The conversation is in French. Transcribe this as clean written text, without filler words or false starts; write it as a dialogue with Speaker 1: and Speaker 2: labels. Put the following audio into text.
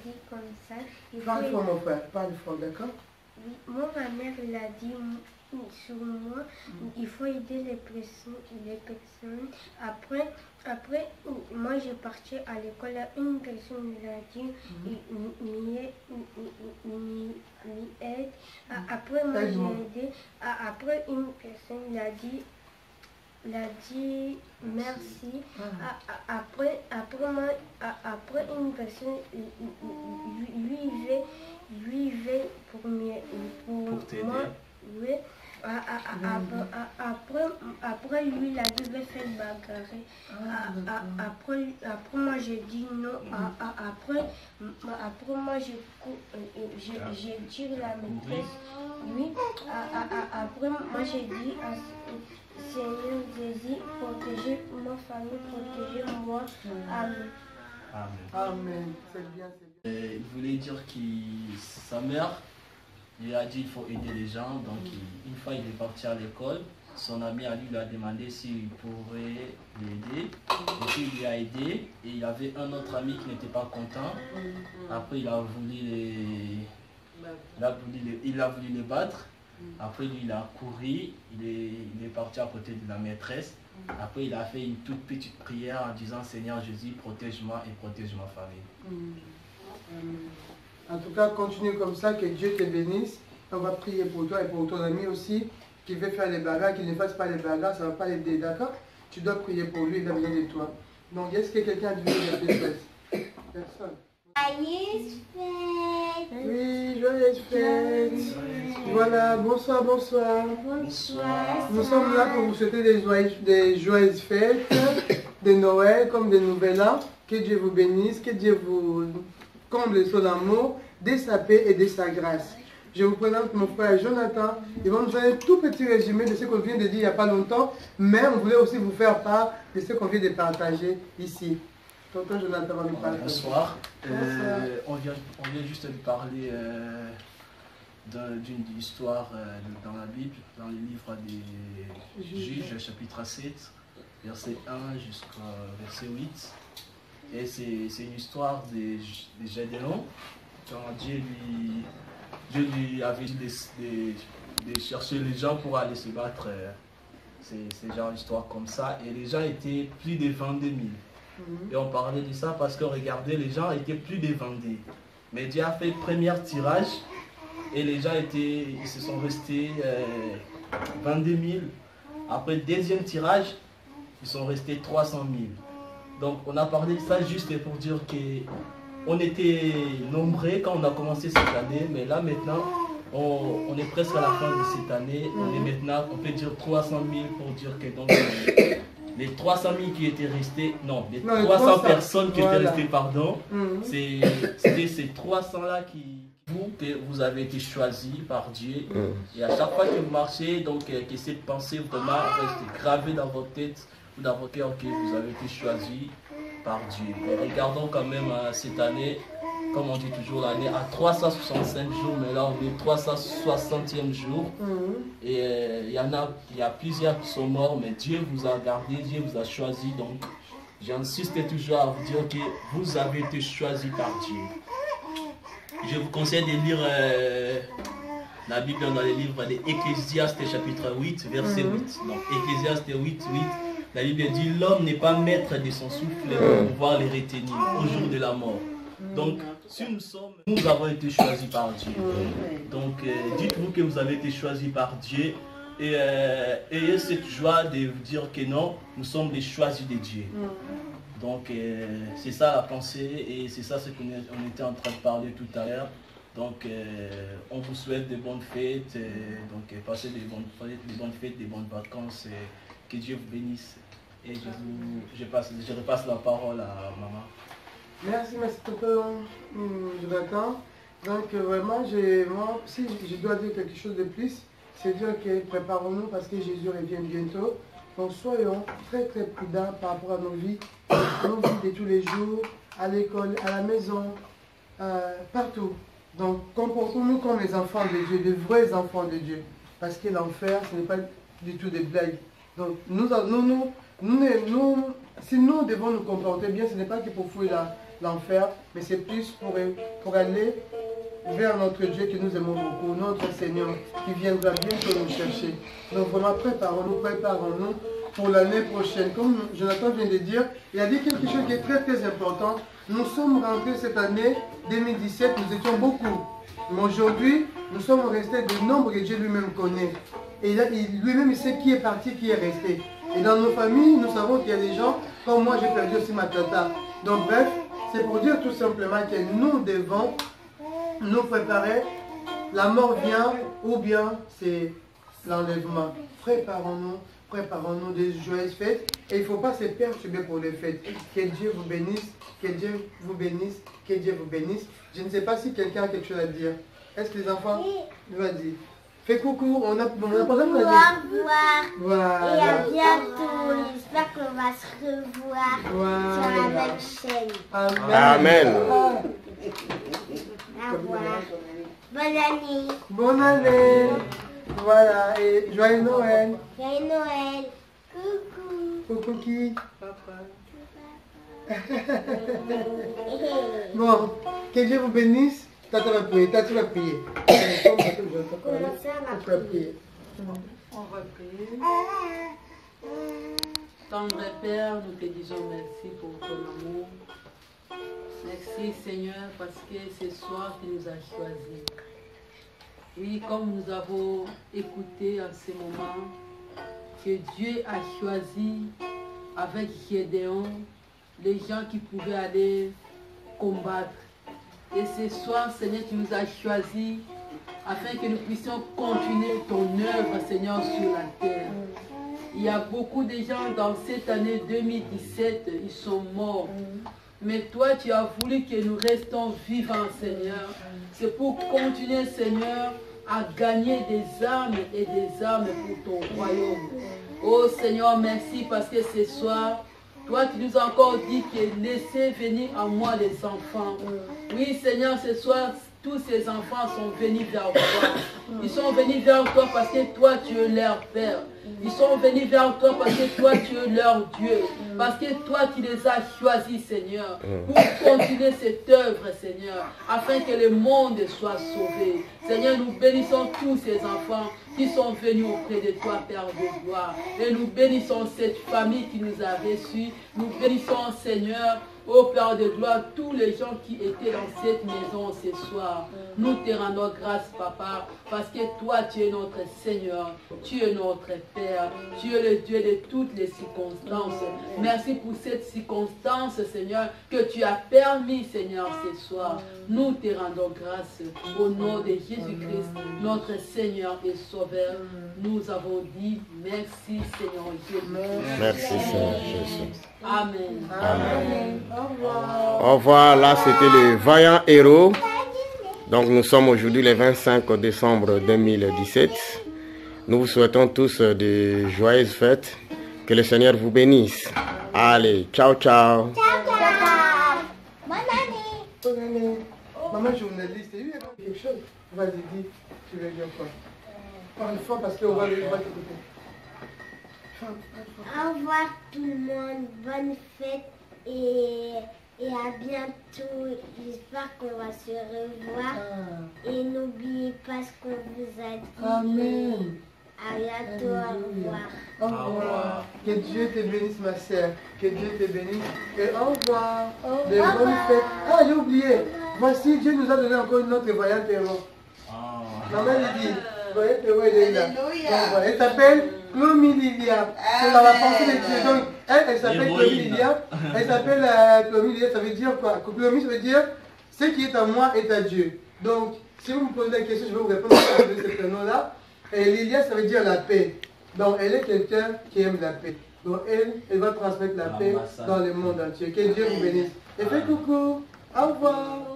Speaker 1: dit comme ça.
Speaker 2: Parle fort mon frère, parle fort, d'accord?
Speaker 1: Oui, moi ma mère l'a dit sur moi, il faut aider les personnes. Après, moi j'ai parti à l'école, une personne l'a dit, aide. Après moi j'ai aidé, après une personne l'a dit merci. Après une personne lui il veut pour
Speaker 3: t'aider.
Speaker 1: moi. Oui. Après lui il a dit va faire bagarrer. Après moi j'ai dit non. Après moi j'ai dit la maîtresse. Oui. Après moi j'ai dit Seigneur Jésus, protégez ma famille, protégez-moi. Amen.
Speaker 2: Amen. C'est bien, c'est bien.
Speaker 3: Il voulait dire que sa mère lui a dit qu'il faut aider les gens. Donc une fois il est parti à l'école, son ami à lui lui a demandé s'il pourrait l'aider. Et puis il lui a aidé. Et il y avait un autre ami qui n'était pas content. Après il a voulu les battre. Après lui il a couru, il est parti à côté de la maîtresse. Après il a fait une toute petite prière en disant Seigneur Jésus, protège-moi et protège ma famille.
Speaker 2: En tout cas, continue comme ça, que Dieu te bénisse. On va prier pour toi et pour ton ami aussi qui veut faire les bagarres, qu'il ne fasse pas les bagarres, ça ne va pas l'aider, d'accord? Tu dois prier pour lui, il a besoin de toi. Donc est-ce que quelqu'un a dit de fête? Personne.
Speaker 1: Joyeuse fête.
Speaker 2: Oui, joyeuse fête. Voilà, bonsoir, bonsoir.
Speaker 1: Bonsoir.
Speaker 2: Nous sommes là pour vous souhaiter des joyeuses fêtes, de Noël comme de Nouvel An. Que Dieu vous bénisse, que Dieu vous comble de son amour, de sa paix et de sa grâce. Je vous présente mon frère Jonathan. Il va nous faire un tout petit résumé de ce qu'on vient de dire il n'y a pas longtemps, mais on voulait aussi vous faire part de ce qu'on vient de partager ici. Tonton Jonathan va nous parler.
Speaker 3: Bonsoir. On vient juste de parler d'une histoire dans la Bible, dans le livre des Juges, chapitre 7, verset 1 jusqu'au verset 8. Et c'est une histoire de Gédéon, quand Dieu lui avait dit de chercher les gens pour aller se battre. C'est genre une histoire comme ça. Et les gens étaient plus de 22 000. Et on parlait de ça parce que regardez, les gens étaient plus de 22. Mais Dieu a fait le premier tirage et les gens ils se sont restés 22 000. Après le deuxième tirage, ils sont restés 300 000. Donc on a parlé de ça juste pour dire qu'on était nombreux quand on a commencé cette année, mais là maintenant, on est presque à la fin de cette année. On est maintenant, on peut dire 300 000 pour dire que donc, les 300 000 qui étaient restés, non, les 300 personnes qui étaient restées, pardon, c'était ces 300-là que vous avez été choisis par Dieu. Et à chaque fois que vous marchez, donc que cette pensée vraiment reste gravée dans votre tête ou dans votre cœur que vous avez été choisis par Dieu. Mais regardons quand même cette année, comme on dit toujours, l'année à 365 jours, mais là on est 360e jour. Et il y a plusieurs qui sont morts, mais Dieu vous a gardé, Dieu vous a choisi. Donc j'insiste toujours à vous dire que vous avez été choisis par Dieu. Je vous conseille de lire la Bible dans les livres d'Ecclésiaste chapitre 8, verset 8. Donc Ecclésiaste 8. La Bible dit l'homme n'est pas maître de son souffle pour pouvoir les retenir au jour de la mort. Donc, si nous avons été choisis par Dieu. Donc, dites-vous que vous avez été choisis par Dieu et ayez cette joie de vous dire que non, nous sommes les choisis de Dieu. Donc, c'est ça la pensée et c'est ça ce qu'on était en train de parler tout à l'heure. Donc, on vous souhaite de bonnes fêtes, donc passez des bonnes fêtes, des bonnes vacances, que Dieu vous bénisse. Et je repasse la parole à maman.
Speaker 2: Merci tonton Jonathan. Donc vraiment, si je dois dire quelque chose de plus, c'est dire que préparons-nous parce que Jésus revient bientôt. Donc soyons très très prudents par rapport à nos vies de tous les jours, à l'école, à la maison, partout. Donc comportons-nous comme les enfants de Dieu, de vrais enfants de Dieu. Parce que l'enfer, ce n'est pas du tout des blagues. Donc si nous devons nous comporter bien, ce n'est pas que pour fuir l'enfer, mais c'est plus pour aller vers notre Dieu que nous aimons beaucoup, notre Seigneur, qui viendra bientôt nous chercher. Donc vraiment, préparons-nous pour l'année prochaine. Comme Jonathan vient de dire, il a dit quelque chose qui est très très important. Nous sommes rentrés cette année 2017, nous étions beaucoup. Mais aujourd'hui, nous sommes restés de nombre que Dieu lui-même connaît. Et lui-même, il sait qui est parti, qui est resté. Et dans nos familles, nous savons qu'il y a des gens, comme moi, j'ai perdu aussi ma tata. Donc bref, c'est pour dire tout simplement que nous devons nous préparer. La mort vient, ou bien c'est l'enlèvement. Préparons-nous des joyeuses fêtes. Et il ne faut pas se perturber pour les fêtes. Que Dieu vous bénisse, que Dieu vous bénisse, que Dieu vous bénisse. Je ne sais pas si quelqu'un a quelque chose à dire. Est-ce que les enfants... Vas-y. Fais coucou, on a pas le droit de dire.
Speaker 1: Au revoir.
Speaker 2: Voilà.
Speaker 1: Et à bientôt. J'espère qu'on va se revoir sur la même chaîne.
Speaker 2: Amen.
Speaker 1: Au revoir. Bonne année.
Speaker 2: Bonne année. Voilà, et joyeux Noël.
Speaker 1: Joyeux Noël. Coucou.
Speaker 2: Coucou qui? Bon, que Dieu vous bénisse. Tata va prier, Tati va prier.
Speaker 1: On va
Speaker 2: prier.
Speaker 4: On va prier. Tendre Père, nous te disons merci pour ton amour. Merci Seigneur parce que ce soir tu nous as choisis. Oui, comme nous avons écouté en ce moment, que Dieu a choisi avec Gédéon les gens qui pouvaient aller combattre. Et ce soir, Seigneur, tu nous as choisis afin que nous puissions continuer ton œuvre, Seigneur, sur la terre. Il y a beaucoup de gens dans cette année 2017, ils sont morts. Mais toi, tu as voulu que nous restons vivants, Seigneur. C'est pour continuer, Seigneur, à gagner des âmes et des âmes pour ton royaume. Oh Seigneur, merci parce que ce soir, toi, tu nous as encore dit que laissez venir à moi les enfants. Oui, Seigneur, ce soir, tous ces enfants sont venus vers toi. Ils sont venus vers toi parce que toi, tu es leur Père. Ils sont venus vers toi parce que toi, tu es leur Dieu. Parce que toi, tu les as choisis, Seigneur, pour continuer cette œuvre, Seigneur, afin que le monde soit sauvé. Seigneur, nous bénissons tous ces enfants qui sont venus auprès de toi, Père de gloire. Et nous bénissons cette famille qui nous a reçus. Nous bénissons, Seigneur, ô Père de gloire, tous les gens qui étaient dans cette maison ce soir. Nous te rendons grâce, Papa, parce que toi, tu es notre Seigneur, tu es notre Père, tu es le Dieu de toutes les circonstances. Merci pour cette circonstance, Seigneur, que tu as permis, Seigneur, ce soir. Nous te rendons grâce au nom de Jésus-Christ, notre Seigneur et Sauveur. Nous avons dit merci, Seigneur Jésus.
Speaker 5: Merci, Seigneur Jésus.
Speaker 4: Amen.
Speaker 2: Amen. Au revoir.
Speaker 5: Au revoir, là c'était le vaillant héros. Donc nous sommes aujourd'hui le 25 décembre 2017. Nous vous souhaitons tous de joyeuses fêtes. Que le Seigneur vous bénisse. Allez, ciao, ciao.
Speaker 1: Bonne année.
Speaker 2: Bonne année. Maman journaliste, il y a quelque chose. Vas-y, dis, tu veux dire quoi? Parle fort parce qu'on va t'écouter.
Speaker 1: Au revoir tout le monde. Bonne fête et à bientôt. J'espère qu'on va se revoir. Et n'oubliez pas ce qu'on vous a dit.
Speaker 2: Amen.
Speaker 1: À bientôt. Au revoir.
Speaker 2: Au revoir. Que Dieu te bénisse, ma sœur. Que Dieu te bénisse. Et au revoir. De bonnes fêtes. Ah, j'ai oublié. Voici, Dieu nous a donné encore une autre voyante héros. Maman lui dit, voyante héros, elle est là. Donc, voilà. Elle s'appelle Chloé Lilia. C'est dans la pensée de Dieu. Donc, elle s'appelle Chloé Lilia. Elle s'appelle Chloé Lilia, ça veut dire quoi? Chloé, ça veut dire ce qui est à moi est à Dieu. Donc, si vous me posez la question, je vais vous répondre à ce prénom-là. Et Lilia, ça veut dire la paix. Donc, elle est quelqu'un qui aime la paix. Donc, elle va transmettre la paix dans le monde entier. Que Dieu vous bénisse. Et faites coucou. Au revoir.